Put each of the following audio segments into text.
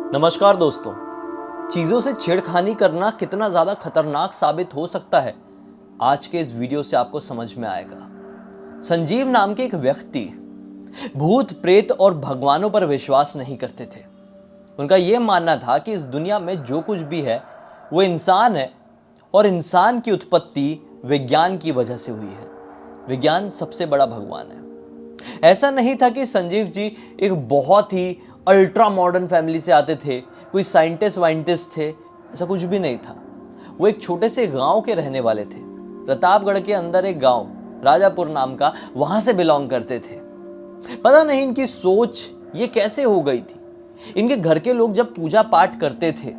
नमस्कार दोस्तों। चीज़ों से छेड़खानी करना कितना ज़्यादा खतरनाक साबित हो सकता है, आज के इस वीडियो से आपको समझ में आएगा। संजीव नाम के एक व्यक्ति भूत प्रेत और भगवानों पर विश्वास नहीं करते थे। उनका यह मानना था कि इस दुनिया में जो कुछ भी है वो इंसान है और इंसान की उत्पत्ति विज्ञान की वजह से हुई है। विज्ञान सबसे बड़ा भगवान है। ऐसा नहीं था कि संजीव जी एक बहुत ही अल्ट्रा मॉडर्न फैमिली से आते थे, कोई साइंटिस्ट वाइंटिस्ट थे, ऐसा कुछ भी नहीं था। वो एक छोटे से गांव के रहने वाले थे। प्रतापगढ़ के अंदर एक गांव राजापुर नाम का, वहां से बिलोंग करते थे। पता नहीं इनकी सोच ये कैसे हो गई थी। इनके घर के लोग जब पूजा पाठ करते थे,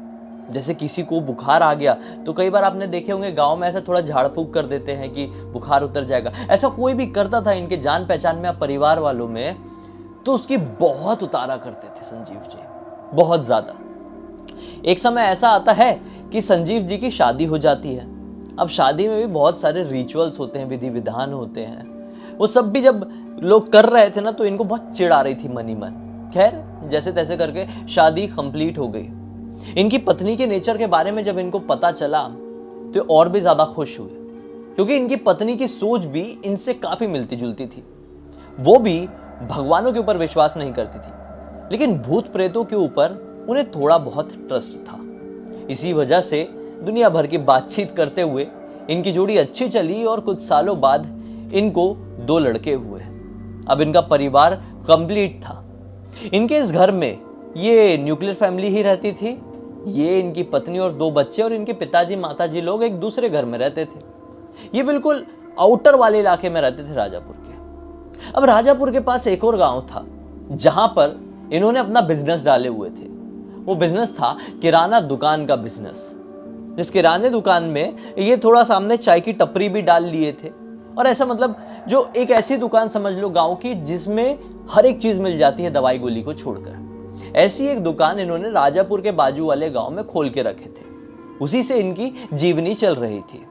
जैसे किसी को बुखार आ गया तो कई बार आपने देखे होंगे गांव में ऐसा थोड़ा झाड़ फूक कर देते हैं कि बुखार उतर जाएगा। ऐसा कोई भी करता था इनके जान पहचान में या परिवार वालों में, तो उसकी बहुत उतारा करते थे संजीव जी, बहुत ज्यादा। एक समय ऐसा आता है कि संजीव जी की शादी हो जाती है। अब शादी में भी बहुत सारे रिचुअल्स होते हैं, विधि विधान होते हैं। वो सब भी जब लोग कर रहे थे ना, तो इनको बहुत चिढ़ आ रही थी मनी मन। खैर, जैसे तैसे करके शादी कंप्लीट हो गई। इनकी पत्नी के नेचर के बारे में जब इनको पता चला तो और भी ज्यादा खुश हुए, क्योंकि इनकी पत्नी की सोच भी इनसे काफी मिलती जुलती थी। वो भी भगवानों के ऊपर विश्वास नहीं करती थी, लेकिन भूत प्रेतों के ऊपर उन्हें थोड़ा बहुत ट्रस्ट था। इसी वजह से दुनिया भर की बातचीत करते हुए इनकी जोड़ी अच्छी चली और कुछ सालों बाद इनको 2 लड़के हुए। अब इनका परिवार कंप्लीट था। इनके इस घर में ये न्यूक्लियर फैमिली ही रहती थी। ये, इनकी पत्नी और 2 बच्चे और इनके पिताजी माताजी लोग एक दूसरे घर में रहते थे। ये बिल्कुल आउटर वाले इलाके में रहते थे, राजापुर के। अब राजापुर के पास एक और गांव था जहां पर इन्होंने अपना बिजनेस डाले हुए थे। वो बिजनेस था किराना दुकान का बिजनेस। इस किराने दुकान में ये थोड़ा सामने चाय की टपरी भी डाल लिए थे, और ऐसा मतलब जो एक ऐसी दुकान समझ लो गांव की जिसमें हर एक चीज मिल जाती है दवाई गोली को छोड़कर। ऐसी एक दुकान इन्होंने राजापुर के बाजू वाले गांव में खोल के रखे थे। उसी से इनकी जीवनी चल रही थी।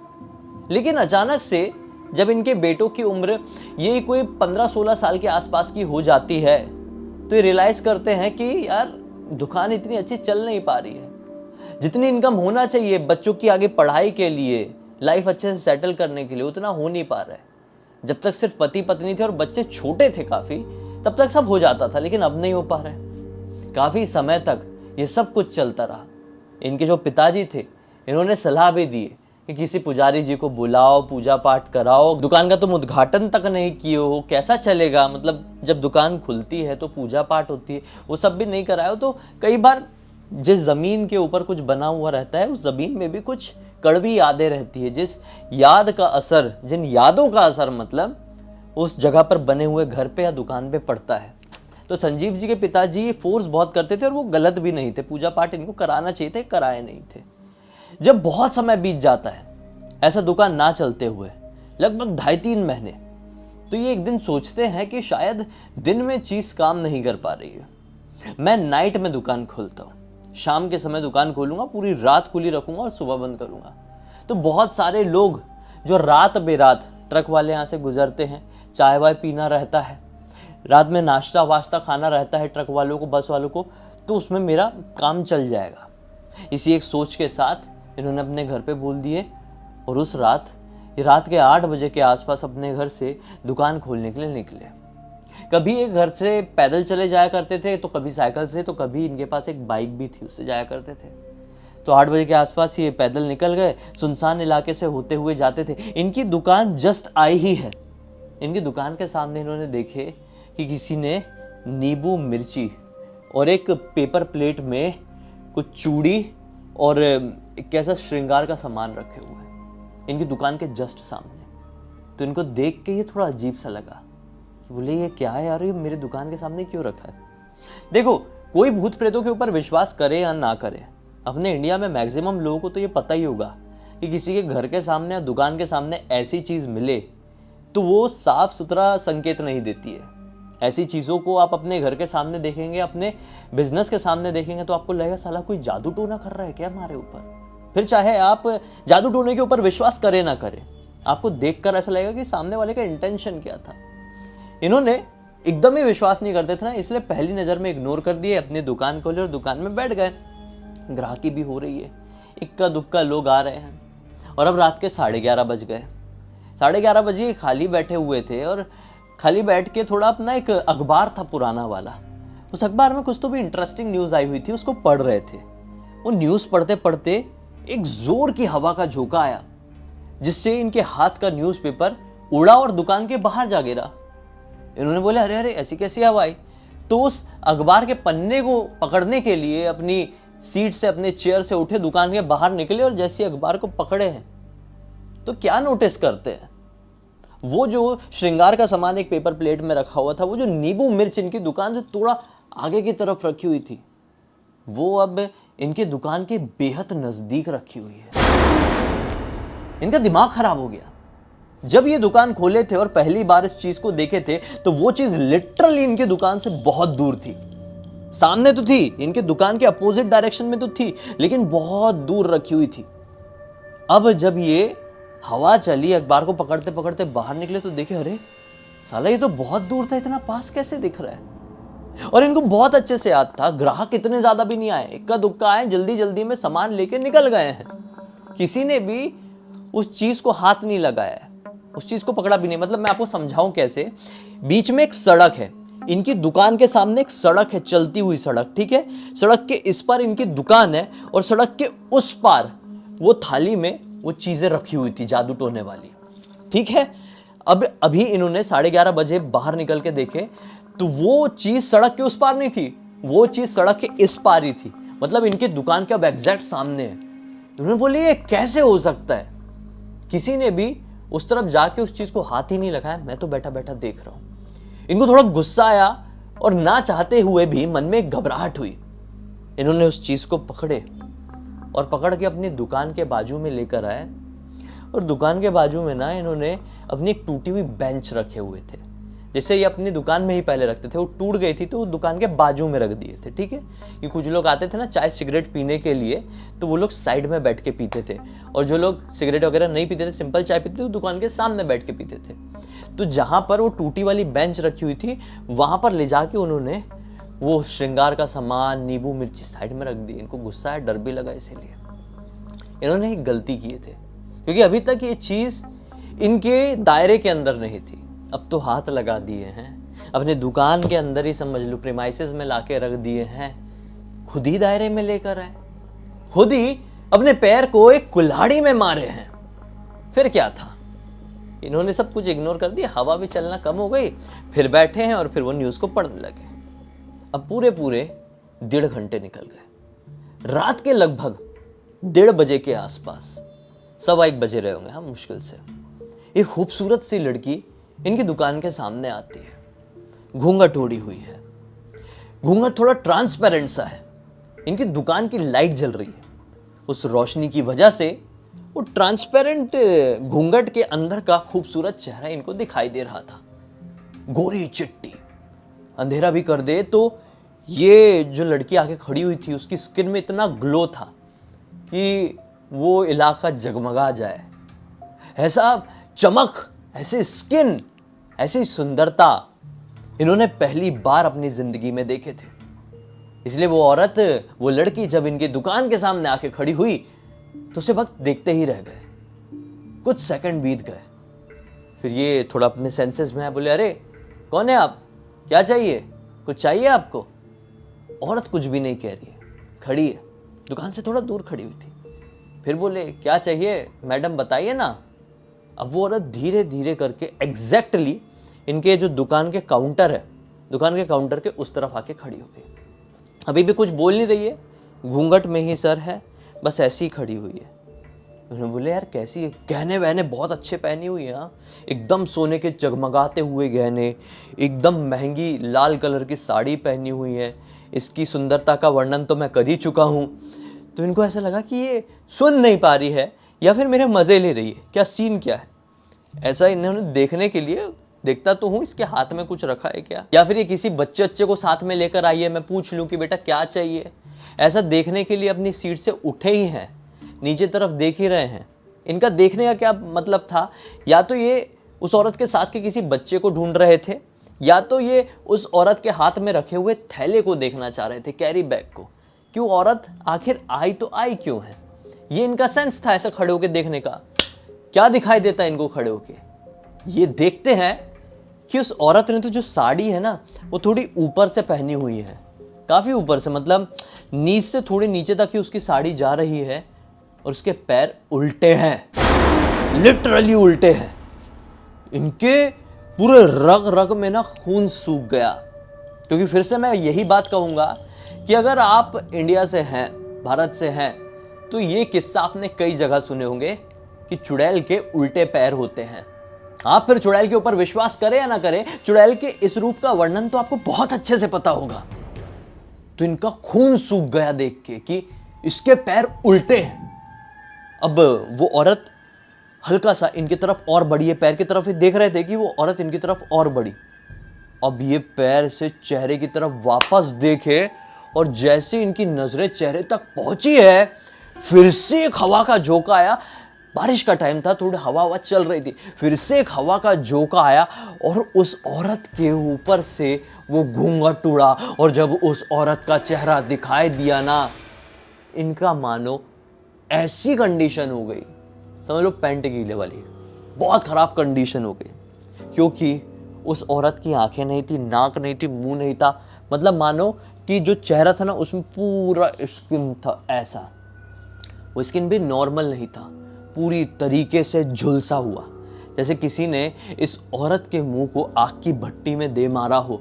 लेकिन अचानक से जब इनके बेटों की उम्र ये कोई 15-16 साल के आसपास की हो जाती है, तो ये रियलाइज करते हैं कि यार दुकान इतनी अच्छी चल नहीं पा रही है। जितनी इनकम होना चाहिए बच्चों की आगे पढ़ाई के लिए, लाइफ अच्छे से सेटल करने के लिए, उतना हो नहीं पा रहा है। जब तक सिर्फ पति पत्नी थे और बच्चे छोटे थे काफी, तब तक सब हो जाता था, लेकिन अब नहीं हो पा रहा है। काफी समय तक ये सब कुछ चलता रहा। इनके जो पिताजी थे, इन्होंने सलाह भी दी कि किसी पुजारी जी को बुलाओ, पूजा पाठ कराओ। दुकान का तुम उद्घाटन तक नहीं किए हो, कैसा चलेगा? मतलब जब दुकान खुलती है तो पूजा पाठ होती है, वो सब भी नहीं कराए हो तो कई बार जिस जमीन के ऊपर कुछ बना हुआ रहता है, उस जमीन में भी कुछ कड़वी यादें रहती है। जिस याद का असर, जिन यादों का असर मतलब उस जगह पर बने हुए घर पे या दुकान पे पड़ता है। तो संजीव जी के पिताजी फोर्स बहुत करते थे, और वो गलत भी नहीं थे। पूजा पाठ इनको कराना चाहिए थे, कराए नहीं थे। जब बहुत समय बीत जाता है ऐसा दुकान ना चलते हुए, लगभग 2.5-3 महीने, तो ये एक दिन सोचते हैं कि शायद दिन में चीज काम नहीं कर पा रही है। मैं नाइट में दुकान खोलता हूँ, शाम के समय दुकान खोलूंगा, पूरी रात खुली रखूंगा और सुबह बंद करूंगा। तो बहुत सारे लोग जो रात बेरात, ट्रक वाले यहाँ से गुजरते हैं, चाय वाय पीना रहता है, रात में नाश्ता वाश्ता खाना रहता है ट्रक वालों को, बस वालों को, तो उसमें मेरा काम चल जाएगा। इसी एक सोच के साथ इन्होंने अपने घर पे बोल दिए, और उस रात के 8 बजे के आसपास अपने घर से दुकान खोलने के लिए निकले। कभी एक घर से पैदल चले जाया करते थे, तो कभी साइकिल से, तो कभी इनके पास एक बाइक भी थी, उससे जाया करते थे। तो 8 बजे के आसपास ये पैदल निकल गए, सुनसान इलाके से होते हुए जाते थे। इनकी दुकान जस्ट आई ही है। इनकी दुकान के सामने इन्होंने देखे कि किसी ने नींबू मिर्ची और एक पेपर प्लेट में कुछ चूड़ी और एक कैसा श्रृंगार का सामान रखे हुए हैं इनकी दुकान के जस्ट सामने। तो इनको देख के ये थोड़ा अजीब सा लगा कि बोले ये क्या है यार, ये मेरे दुकान के सामने क्यों रखा है? देखो, कोई भूत प्रेतों के ऊपर विश्वास करे या ना करे, अपने इंडिया में मैक्सिमम लोगों को तो ये पता ही होगा कि किसी के घर के सामने या दुकान के सामने ऐसी चीज मिले तो वो साफ सुथरा संकेत नहीं देती है। ऐसी चीजों को आप अपने घर के सामने देखेंगे, अपने बिजनेस के सामने देखेंगे, तो आपको लगेगा साला कोई जादू टोना कर रहा है क्या हमारे ऊपर। फिर चाहे आप जादू टोने के ऊपर विश्वास करें ना करें, आपको देखकर ऐसा लगेगा कि सामने वाले का इंटेंशन क्या था। इन्होंने एकदम ही विश्वास नहीं करते थे ना, इसलिए पहली नज़र में इग्नोर कर दिए, अपनी दुकान खोली और दुकान में बैठ गए। ग्राहकी भी हो रही है, इक्का दुक्का लोग आ रहे हैं और अब रात के 11:30 बज गए। 11:30 बजे खाली बैठे हुए थे और खाली बैठ के थोड़ा अपना एक अखबार था पुराना वाला, उस अखबार में कुछ तो भी इंटरेस्टिंग न्यूज़ आई हुई थी, उसको पढ़ रहे थे। वो न्यूज़ पढ़ते पढ़ते एक जोर की हवा का झोंका आया, जिससे इनके हाथ का न्यूज़पेपर उड़ा और दुकान के बाहर जा गिरा। इन्होंने बोले अरे अरे ऐसी कैसी हवा आई। तो उस अखबार के पन्ने को पकड़ने के लिए अपनी सीट से, अपने चेयर से उठे, दुकान के बाहर निकले और जैसे अखबार को पकड़े हैं तो क्या नोटिस करते हैं, वो जो श्रृंगार का सामान एक पेपर प्लेट में रखा हुआ था, वो जो नींबू मिर्च इनकी दुकान से थोड़ा आगे की तरफ रखी हुई थी, वो अब इनके दुकान के बेहद नजदीक रखी हुई है। इनका दिमाग खराब हो गया। जब ये दुकान खोले थे और पहली बार इस चीज को देखे थे तो वो चीज लिटरली इनके दुकान से बहुत दूर थी। सामने तो थी, इनके दुकान के अपोजिट डायरेक्शन में तो थी, लेकिन बहुत दूर रखी हुई थी। अब जब ये हवा चली, अखबार को पकड़ते पकड़ते बाहर निकले तो देखे अरे साला ये तो बहुत दूर था, इतना पास कैसे दिख रहा है। और इनको बहुत अच्छे से याद था, ग्राहक इतने ज्यादा भी नहीं आए, इक्का दुक्का आए, जल्दी जल्दी में सामान लेके निकल गए हैं। किसी ने भी उस चीज को हाथ नहीं लगाया, उस चीज को पकड़ा भी नहीं। मतलब मैं आपको समझाऊं कैसे। बीच में एक सड़क है, इनकी दुकान के सामने एक सड़क है, चलती हुई सड़क, ठीक है। सड़क के इस पार इनकी दुकान है और सड़क के उस पार वो थाली में वो चीजें रखी हुई थी जादू टोने वाली, ठीक है। अब अभी इन्होंने 11:30 बजे बाहर निकल के देखे तो वो चीज सड़क के उस पार नहीं थी, वो चीज सड़क के इस पार ही थी। मतलब इनकी दुकान के अब एग्जैक्ट सामने है। उन्होंने बोले ये कैसे हो सकता है, किसी ने भी उस तरफ जाके उस चीज को हाथ ही नहीं लगाया, मैं तो बैठा बैठा देख रहा हूं। इनको थोड़ा गुस्सा आया और ना चाहते हुए भी मन में एक घबराहट हुई। इन्होंने उस चीज को पकड़े और पकड़ के अपनी दुकान के बाजू में लेकर आए और दुकान के बाजू में ना इन्होंने अपनी एक टूटी हुई बेंच रखे हुए थे। जैसे ये अपनी दुकान में ही पहले रखते थे, वो टूट गई थी तो वो दुकान के बाजू में रख दिए थे, ठीक है। ये कुछ लोग आते थे ना चाय सिगरेट पीने के लिए, तो वो लोग साइड में बैठ के पीते थे, और जो लोग सिगरेट वगैरह नहीं पीते थे, सिंपल चाय पीते थे, तो दुकान के सामने बैठ के पीते थे। तो जहां पर वो टूटी वाली बेंच रखी हुई थी, वहां पर ले जाके उन्होंने वो श्रृंगार का सामान, नींबू मिर्ची साइड में रख दी। इनको गुस्सा है, डर भी लगा, इसीलिए इन्होंने एक गलती किए थे, क्योंकि अभी तक ये चीज इनके दायरे के अंदर नहीं थी। अब तो हाथ लगा दिए हैं, अपने दुकान के अंदर ही समझ लो, प्रीमाइसेस में लाके रख दिए हैं, खुद ही दायरे में लेकर आए, खुद ही अपने पैर को एक कुल्हाड़ी में मारे हैं। फिर क्या था, इन्होंने सब कुछ इग्नोर कर दिया, हवा भी चलना कम हो गई, फिर बैठे हैं और फिर वो न्यूज को पढ़ने लगे। अब पूरे 1.5 घंटे निकल गए। रात के लगभग 1:30 बजे के आसपास, 1:15 बजे रहे होंगे, हाँ मुश्किल से, एक खूबसूरत सी लड़की इनकी दुकान के सामने आती है। घूंघट ओढ़ी हुई है, घूंघट थोड़ा ट्रांसपेरेंट सा है। इनकी दुकान की लाइट जल रही है, उस रोशनी की वजह से वो ट्रांसपेरेंट घूंघट के अंदर का खूबसूरत चेहरा इनको दिखाई दे रहा था। गोरी चिट्टी, अंधेरा भी कर दे तो ये जो लड़की आके खड़ी हुई थी, उसकी स्किन में इतना ग्लो था कि वो इलाका जगमगा जाए। ऐसा चमक, ऐसी स्किन, ऐसी सुंदरता इन्होंने पहली बार अपनी जिंदगी में देखे थे। इसलिए वो औरत, वो लड़की जब इनकी दुकान के सामने आके खड़ी हुई तो उसे वक्त देखते ही रह गए। कुछ सेकंड बीत गए, फिर ये थोड़ा अपने सेंसेस में आए, बोले अरे कौन है आप, क्या चाहिए, कुछ चाहिए आपको। औरत कुछ भी नहीं कह रही है, खड़ी है, दुकान से थोड़ा दूर खड़ी हुई थी। फिर बोले क्या चाहिए मैडम, बताइए ना। अब वो औरत धीरे धीरे करके एग्जैक्टली इनके जो दुकान के काउंटर है, दुकान के काउंटर के उस तरफ आके खड़ी हो गई। अभी भी कुछ बोल नहीं रही है, घूंघट में ही सर है, बस ऐसी ही खड़ी हुई है। उन्होंने बोले यार कैसी है, गहने वहने बहुत अच्छे पहनी हुई है, एकदम सोने के जगमगाते हुए गहने, एकदम महंगी लाल कलर की साड़ी पहनी हुई है। इसकी सुंदरता का वर्णन तो मैं कर ही चुका हूँ। तो इनको ऐसा लगा कि ये सुन नहीं पा रही है या फिर मेरे मज़े ले रही है, क्या सीन क्या है। ऐसा इन्होंने देखने के लिए, देखता तो हूँ इसके हाथ में कुछ रखा है क्या, या फिर ये किसी बच्चे को साथ में लेकर आई है, मैं पूछ लूँ कि बेटा क्या चाहिए। ऐसा देखने के लिए अपनी सीट से उठे ही हैं, नीचे तरफ देख ही रहे हैं। इनका देखने का क्या मतलब था, या तो ये उस औरत के साथ के किसी बच्चे को ढूंढ रहे थे, या तो ये उस औरत के हाथ में रखे हुए थैले को देखना चाह रहे थे, कैरी बैग को। क्यों औरत आखिर आई तो आई क्यों है, ये इनका सेंस था ऐसा खड़े होके देखने का। क्या दिखाई देता है इनको खड़े होके, ये देखते हैं कि उस औरत ने तो जो साड़ी है ना वो थोड़ी ऊपर से पहनी हुई है, काफी ऊपर से, मतलब नीच से थोड़ी नीचे तक ही उसकी साड़ी जा रही है, और उसके पैर उल्टे हैं, लिटरली उल्टे हैं। इनके पूरे रग रग में ना खून सूख गया। क्योंकि फिर से मैं यही बात कहूंगा कि अगर आप इंडिया से हैं, भारत से हैं, तो ये किस्सा आपने कई जगह सुने होंगे कि चुड़ैल के उल्टे पैर होते हैं। आप फिर चुड़ैल के ऊपर विश्वास करें या ना करें, चुड़ैल के इस रूप का वर्णन तो आपको बहुत अच्छे से पता होगा। तो इनका खून सूख गया देख के कि इसके पैर उल्टे हैं। अब वो औरत हल्का सा इनकी तरफ और बढ़ी है, पैर की तरफ ही देख रहे थे कि वो औरत इनकी तरफ और बढ़ी। अब ये पैर से चेहरे की तरफ वापस देखे, और जैसे इनकी नजरें चेहरे तक पहुंची है, फिर से एक हवा का झोंका आया। बारिश का टाइम था, थोड़ी हवा चल रही थी, फिर से एक हवा का झोंका आया और उस औरत के ऊपर से वो घूंघट उड़ा। और जब उस औरत का चेहरा दिखाई दिया ना, इनका मानो ऐसी कंडीशन हो गई, समझ लो पेंट गीले वाली, बहुत खराब कंडीशन हो गई। क्योंकि उस औरत की आंखें नहीं थी, नाक नहीं थी, मुंह नहीं था, मतलब मानो कि जो चेहरा था ना उसमें पूरा स्किन था ऐसा, वो स्किन भी नॉर्मल नहीं था, पूरी तरीके से झुलसा हुआ, जैसे किसी ने इस औरत के मुंह को आग की भट्टी में दे मारा हो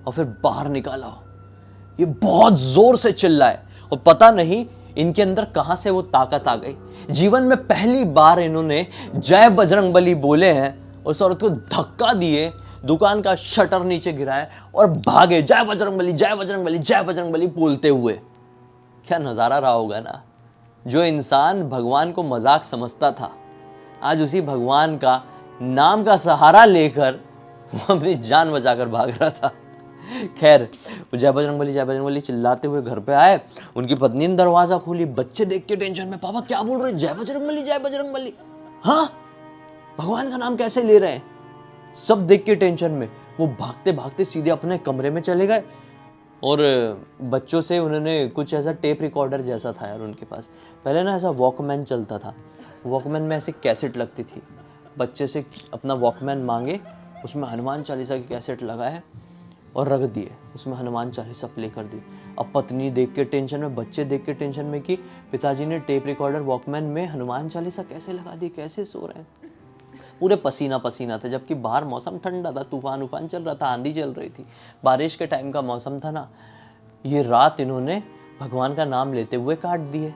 और फिर बाहर निकाला हो। ये बहुत जोर से चिल्लाए और पता नहीं इनके अंदर कहां से वो ताकत आ गई। जीवन में पहली बार इन्होंने जय बजरंगबली बोले हैं, उस औरत को धक्का दिए, दुकान का शटर नीचे गिराए और भागे, जय बजरंगबली जय बजरंगबली जय बजरंगबली बोलते हुए। क्या नजारा रहा होगा ना। जो इंसान भगवान को मजाक समझता था, आज उसी भगवान का नाम का सहारा लेकर वो अपनी जान बचाकर भाग रहा था। खैर, जय बजरंगबली चिल्लाते हुए घर पे आए। उनकी पत्नी ने दरवाजा खोली, बच्चे देख के टेंशन में, पापा क्या बोल रहे हैं, जय बजरंगबली, हाँ भगवान का नाम कैसे ले रहे हैं। सब देख के टेंशन में वो भागते भागते सीधे अपने कमरे में चले गए। और बच्चों से उन्होंने कुछ ऐसा टेप रिकॉर्डर जैसा था यार उनके पास, पहले ना ऐसा वॉकमैन चलता था, वॉकमैन में ऐसी कैसेट लगती थी। बच्चे से अपना वॉकमैन मांगे, उसमें हनुमान चालीसा की कैसेट लगाए और रख दिए, उसमें हनुमान चालीसा प्ले कर दी। अब पत्नी देख के टेंशन में, बच्चे देख के टेंशन में कि पिताजी ने टेप रिकॉर्डर वॉकमैन में हनुमान चालीसा कैसे लगा दी, कैसे सो रहे हैं। पूरे पसीना पसीना थे, जबकि बाहर मौसम ठंडा था, तूफान उफान चल रहा था, आंधी चल रही थी, बारिश के टाइम का मौसम था ना। ये रात इन्होंने भगवान का नाम लेते हुए काट दिए।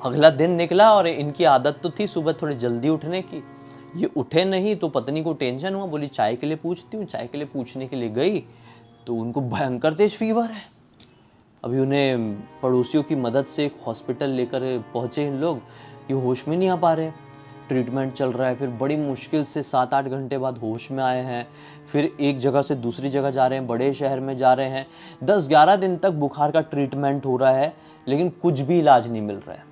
अगला दिन निकला और इनकी आदत तो थी सुबह थोड़ी जल्दी उठने की। ये उठे नहीं तो पत्नी को टेंशन हुआ, बोली चाय के लिए पूछती हूँ। चाय के लिए पूछने के लिए गई तो उनको भयंकर तेज फीवर है। अभी उन्हें पड़ोसियों की मदद से एक हॉस्पिटल लेकर पहुंचे इन लोग, ये होश में नहीं आ पा रहे, ट्रीटमेंट चल रहा है। फिर बड़ी मुश्किल से 7-8 घंटे बाद होश में आए हैं। फिर एक जगह से दूसरी जगह जा रहे हैं, बड़े शहर में जा रहे हैं। 10-11 दिन तक बुखार का ट्रीटमेंट हो रहा है, लेकिन कुछ भी इलाज नहीं मिल रहा है।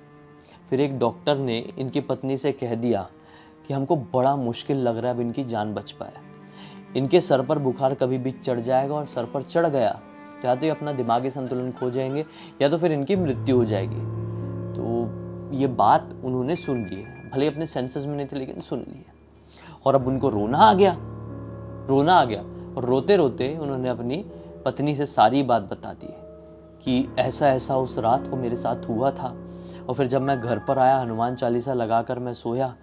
फिर एक डॉक्टर ने इनकी पत्नी से कह दिया कि हमको बड़ा मुश्किल लग रहा है अब इनकी जान बच पाए। इनके सर पर बुखार कभी भी चढ़ जाएगा, और सर पर चढ़ गया तो या तो ये अपना दिमागी संतुलन खो जाएंगे या तो फिर इनकी मृत्यु हो जाएगी। तो ये बात उन्होंने सुन ली है, भले अपने सेंसेस में नहीं थे लेकिन सुन ली है। और अब उनको रोना आ गया और रोते रोते उन्होंने अपनी पत्नी से सारी बात बता दी कि ऐसा ऐसा उस रात को मेरे साथ हुआ था। और फिर जब मैं घर पर आया, हनुमान चालीसा लगाकर मैं सोया,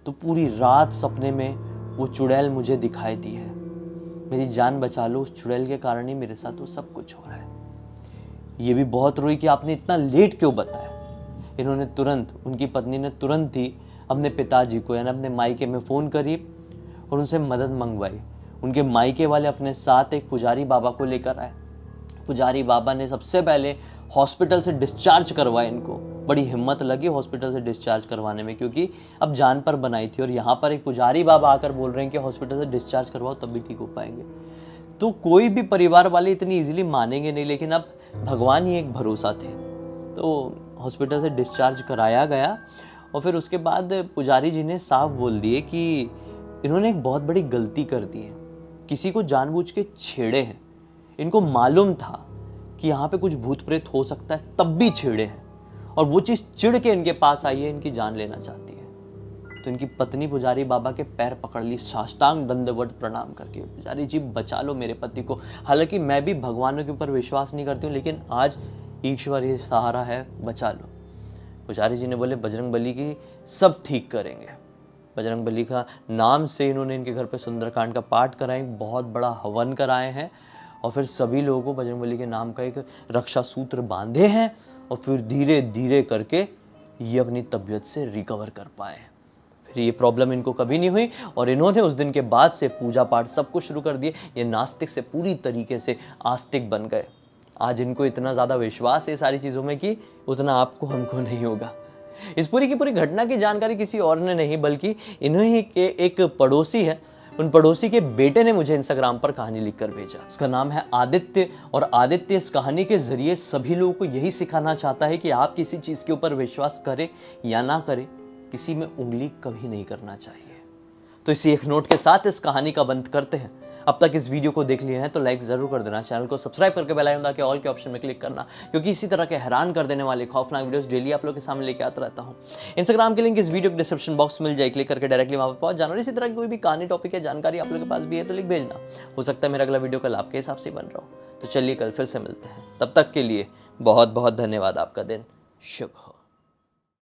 तो पूरी रात सपने में वो चुड़ैल मुझे दिखाई दी है। मेरी जान बचा लो, उस चुड़ैल के कारण ही मेरे साथ वो सब कुछ हो रहा है। ये भी बहुत रोई कि आपने इतना लेट क्यों बताया। इन्होंने तुरंत, उनकी पत्नी ने तुरंत ही अपने पिताजी को यानी अपने मायके में फ़ोन करी और उनसे मदद मंगवाई। उनके मायके वाले अपने साथ एक पुजारी बाबा को लेकर आए। पुजारी बाबा ने सबसे पहले हॉस्पिटल से डिस्चार्ज करवाया इनको। बड़ी हिम्मत लगी हॉस्पिटल से डिस्चार्ज करवाने में, क्योंकि अब जान पर बनाई थी। और यहाँ पर एक पुजारी बाबा आकर बोल रहे हैं कि हॉस्पिटल से डिस्चार्ज करवाओ तब भी ठीक हो पाएंगे। तो कोई भी परिवार वाले इतनी इजीली मानेंगे नहीं, लेकिन अब भगवान ही एक भरोसा थे। तो हॉस्पिटल से डिस्चार्ज कराया गया और फिर उसके बाद पुजारी जी ने साफ बोल दिए कि इन्होंने एक बहुत बड़ी गलती कर दी है। किसी को जानबूझ के छेड़े हैं। इनको मालूम था कि यहाँ पे कुछ भूत प्रेत हो सकता है, तब भी छेड़े हैं, और वो चीज़ चिढ़ के इनके पास आई है, इनकी जान लेना चाहती है। तो इनकी पत्नी पुजारी बाबा के पैर पकड़ ली, साष्टांग दंडवत प्रणाम करके, पुजारी जी बचा लो मेरे पति को। हालांकि मैं भी भगवान के ऊपर विश्वास नहीं करती हूँ, लेकिन आज ईश्वर ही सहारा है, बचा लो। पुजारी जी ने बोले बजरंगबली की सब ठीक करेंगे। बजरंगबली का नाम से इन्होंने इनके घर पे सुंदरकांड का पाठ कराए, बहुत बड़ा हवन कराए हैं, और फिर सभी लोगों को बजरंगबली के नाम का एक रक्षा सूत्र बांधे हैं, और फिर धीरे धीरे करके ये अपनी तबीयत से रिकवर कर पाए। फिर ये प्रॉब्लम इनको कभी नहीं हुई, और इन्होंने उस दिन के बाद से पूजा पाठ सब कुछ शुरू कर दिए। ये नास्तिक से पूरी तरीके से आस्तिक बन गए। आज इनको इतना ज़्यादा विश्वास है सारी चीज़ों में कि उतना आपको हमको नहीं होगा। इस पूरी की पूरी घटना की जानकारी किसी और ने नहीं, बल्कि इन्हीं के एक पड़ोसी है, उन पड़ोसी के बेटे ने मुझे इंस्टाग्राम पर कहानी लिखकर भेजा। इसका नाम है आदित्य, और आदित्य इस कहानी के जरिए सभी लोगों को यही सिखाना चाहता है कि आप किसी चीज़ के ऊपर विश्वास करें या ना करें, किसी में उंगली कभी नहीं करना चाहिए। तो इसी एक नोट के साथ इस कहानी का बंद करते हैं। अब तक इस वीडियो को देख लिए हैं तो लाइक जरूर कर देना, चैनल को सब्सक्राइब करके बेल आइकन दबा के ऑल के ऑप्शन में क्लिक करना, क्योंकि इसी तरह के हैरान कर देने वाले खौफनाक वीडियोस डेली आप लोग के सामने लेके आता रहता हूं। इंस्टाग्राम की लिंक इस वीडियो के डिस्क्रिप्शन बॉक्स में मिल जाए, क्लिक करके डायरेक्टली वहां पर पहुंच जाना। और इसी तरह की कोई भी कहानी टॉपिक या जानकारी आप लोग के पास भी है तो लिख भेजना, हो सकता है मेरा अगला वीडियो कल आपके हिसाब से बन रहा हो। तो चलिए कल फिर से मिलते हैं, तब तक के लिए बहुत बहुत धन्यवाद। आपका दिन शुभ हो।